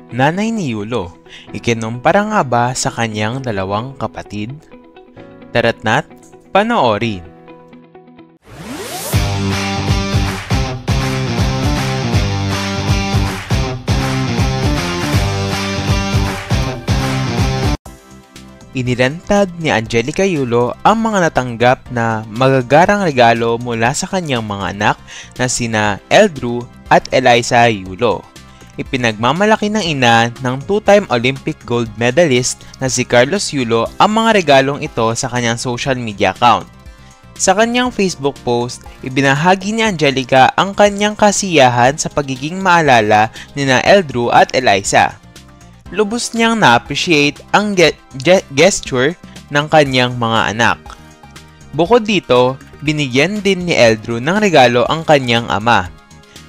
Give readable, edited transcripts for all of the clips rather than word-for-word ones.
nanay ni Yulo, ikinumpara nga ba sa kanyang dalawang kapatid? Tara't na't panoorin. Inilantad ni Angelica Yulo ang mga natanggap na magagarang regalo mula sa kanyang mga anak na sina Eldrew at Eliza Yulo. Ipinagmamalaki ng ina ng two-time Olympic gold medalist na si Carlos Yulo ang mga regalong ito sa kanyang social media account. Sa kanyang Facebook post, ibinahagi ni Angelica ang kanyang kasiyahan sa pagiging maalala ni na Eldrew at Eliza. Lubos niyang na-appreciate ang gesture ng kanyang mga anak. Bukod dito, binigyan din ni Eldrew ng regalo ang kanyang ama.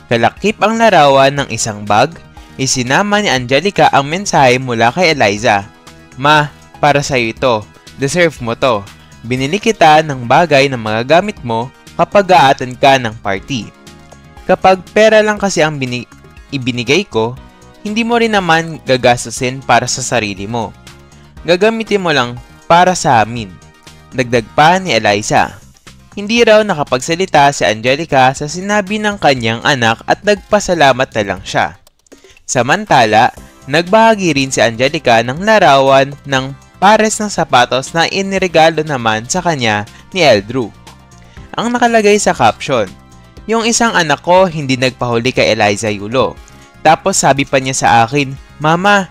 Kalakip ang larawan ng isang bag, isinama ni Angelica ang mensahe mula kay Eliza. "Ma, para sa'yo ito. Deserve mo to. Binili kita ng bagay na magagamit mo kapag a-attend ka ng party. Kapag pera lang kasi ang ibinigay ko, hindi mo rin naman gagastusin para sa sarili mo. Gagamitin mo lang para sa amin." Dagdag pa ni Eliza. Hindi raw nakapagsalita si Angelica sa sinabi ng kanyang anak at nagpasalamat na lang siya. Samantala, nagbahagi rin si Angelica ng larawan ng pares ng sapatos na iniregalo naman sa kanya ni Eldrew. Ang nakalagay sa caption, "Yung isang anak ko hindi nagpahuli kay Eliza Yulo. Tapos sabi pa niya sa akin, 'Mama,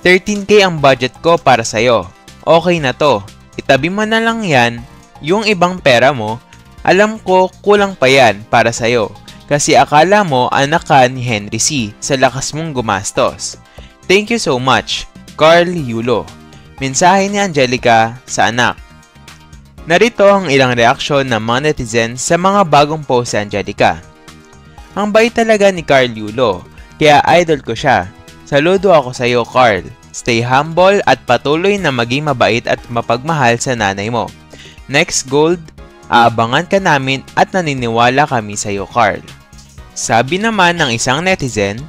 13K ang budget ko para sa'yo. Okay na to. Itabi mo na lang yan. Yung ibang pera mo, alam ko kulang pa yan para sa'yo. Kasi akala mo anak ka ni Henry C. sa lakas mong gumastos. Thank you so much, Carl Yulo." Mensahe ni Angelica sa anak. Narito ang ilang reaksyon ng mga netizens sa mga bagong post ni Angelica. "Ang bait talaga ni Carl Yulo. Kaya idol ko siya. Saludo ako sa iyo, Carl. Stay humble at patuloy na maging mabait at mapagmahal sa nanay mo. Next gold, aabangan ka namin at naniniwala kami sa iyo, Carl." Sabi naman ng isang netizen,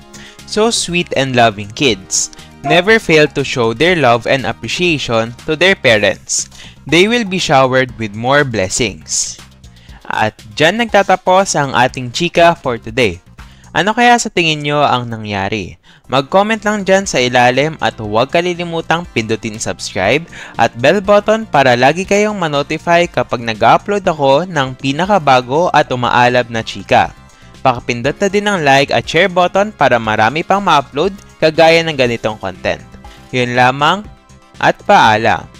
"So sweet and loving kids. Never fail to show their love and appreciation to their parents. They will be showered with more blessings." At dyan nagtatapos ang ating chika for today. Ano kaya sa tingin nyo ang nangyari? Mag-comment lang dyan sa ilalim at huwag kalilimutang pindutin subscribe at bell button para lagi kayong manotify kapag nag-upload ako ng pinakabago at umaalab na chika. Pakipindot na din ang like at share button para marami pang ma-upload kagaya ng ganitong content. Yun lamang at paalam.